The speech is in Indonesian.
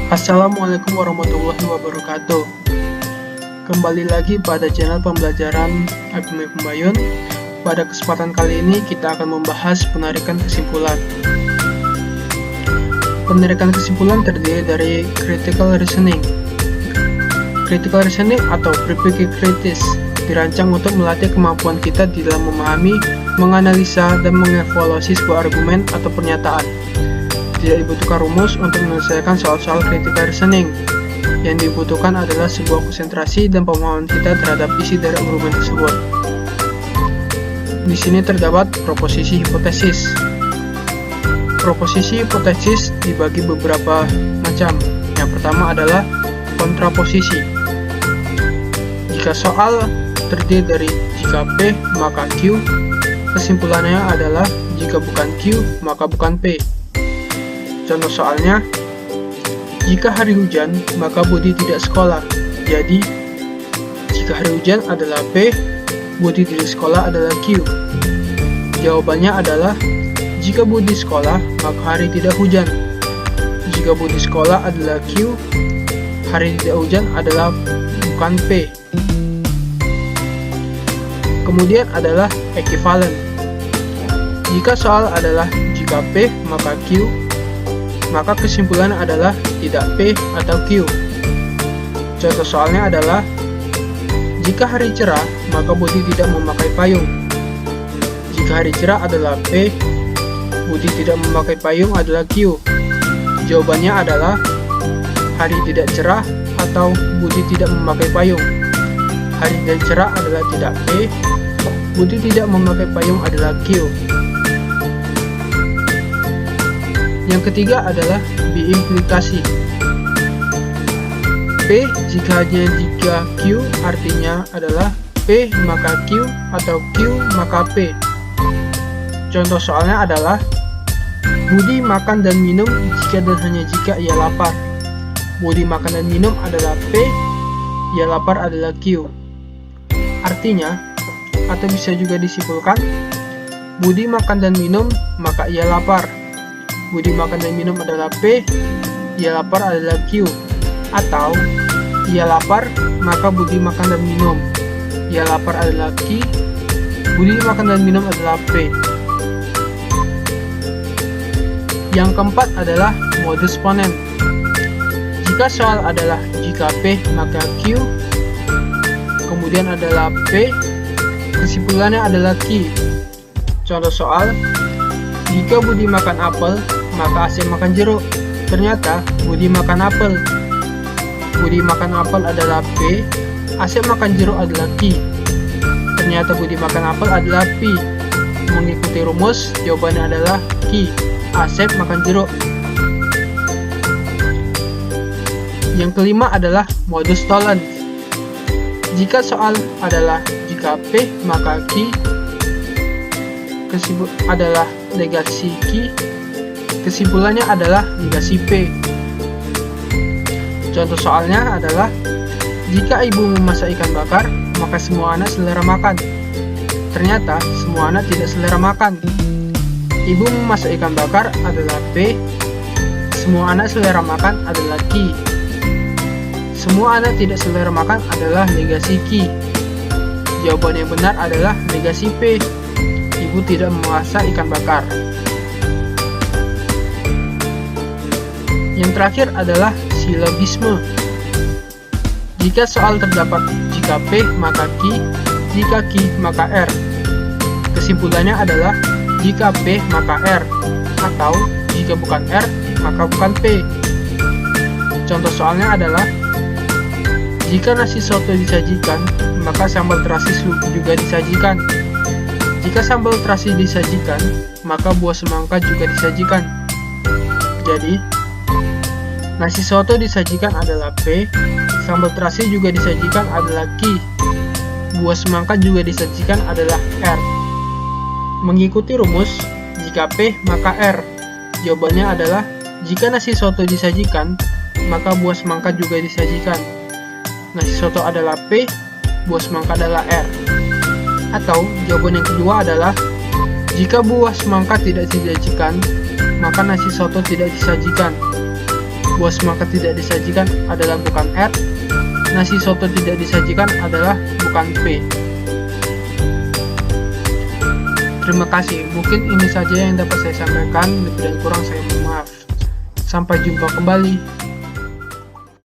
Assalamualaikum warahmatullahi wabarakatuh. Kembali lagi pada channel pembelajaran Agama Pembayun. Pada kesempatan kali ini kita akan membahas penarikan kesimpulan. Penarikan kesimpulan terdiri dari critical reasoning. Critical reasoning atau berpikir kritis dirancang untuk melatih kemampuan kita di dalam memahami, menganalisa, dan mengevaluasi sebuah argumen atau pernyataan. Tidak dibutuhkan rumus untuk menyelesaikan soal-soal critical reasoning. Yang dibutuhkan adalah sebuah konsentrasi dan pemahaman kita terhadap isi dari argumen tersebut. Di sini terdapat proposisi hipotesis. Proposisi hipotesis dibagi beberapa macam. Yang pertama adalah kontraposisi. Jika soal terdiri dari jika P maka Q, kesimpulannya adalah jika bukan Q maka bukan P. Contoh soalnya, jika hari hujan, maka Budi tidak sekolah. Jadi, jika hari hujan adalah P, Budi tidak sekolah adalah Q. Jawabannya adalah, jika Budi sekolah, maka hari tidak hujan. Jika Budi sekolah adalah Q, hari tidak hujan adalah bukan P. Kemudian adalah ekivalen. Jika soal adalah jika P, maka Q, maka kesimpulannya adalah tidak P atau Q. Contoh soalnya adalah, jika hari cerah, maka Budi tidak memakai payung. Jika hari cerah adalah P, Budi tidak memakai payung adalah Q. Jawabannya adalah, hari tidak cerah atau Budi tidak memakai payung. Hari tidak cerah adalah tidak P, Budi tidak memakai payung adalah Q. Yang ketiga adalah biimplikasi. P jika Q artinya adalah P maka Q atau Q maka P. Contoh soalnya adalah, Budi makan dan minum jika dan hanya jika ia lapar. Budi makan dan minum adalah P, ia lapar adalah Q. Artinya, atau bisa juga disimpulkan, Budi makan dan minum maka ia lapar. Budi makan dan minum adalah P, ia lapar adalah Q. Atau, ia lapar, maka Budi makan dan minum. Ia lapar adalah Q, Budi makan dan minum adalah P. Yang keempat adalah modus ponens. Jika soal adalah jika P, maka Q, kemudian adalah P, kesimpulannya adalah Q. Contoh soal, jika Budi makan apel, maka Asep makan jeruk. Ternyata Budi makan apel. Budi makan apel adalah P, Asep makan jeruk adalah Q. Ternyata Budi makan apel adalah P. Mengikuti rumus, jawabannya adalah Q, Asep makan jeruk. Yang kelima adalah modus tollens. Jika soal adalah jika P maka Q, adalah negasi Q, kesimpulannya adalah negasi P. Contoh soalnya adalah, jika ibu memasak ikan bakar, maka semua anak selera makan. Ternyata semua anak tidak selera makan. Ibu memasak ikan bakar adalah P, semua anak selera makan adalah Q. Semua anak tidak selera makan adalah negasi Q. Jawaban yang benar adalah negasi P. Ibu tidak memasak ikan bakar. Yang terakhir adalah silogisme. Jika soal terdapat jika P maka Q, jika Q maka R. Kesimpulannya adalah jika P maka R, atau jika bukan R maka bukan P. Contoh soalnya adalah, jika nasi soto disajikan, maka sambal terasi juga disajikan. Jika sambal terasi disajikan, maka buah semangka juga disajikan. Jadi, nasi soto disajikan adalah P, sambal terasi juga disajikan adalah Q, buah semangka juga disajikan adalah R. Mengikuti rumus, jika P maka R. Jawabannya adalah, jika nasi soto disajikan, maka buah semangka juga disajikan. Nasi soto adalah P, buah semangka adalah R. Atau jawaban yang kedua adalah, jika buah semangka tidak disajikan, maka nasi soto tidak disajikan. buah semangka tidak disajikan adalah bukan R, nasi soto tidak disajikan adalah bukan P. Terima kasih, mungkin ini saja yang dapat saya sampaikan, lebih dan kurang saya mohon maaf. Sampai jumpa kembali.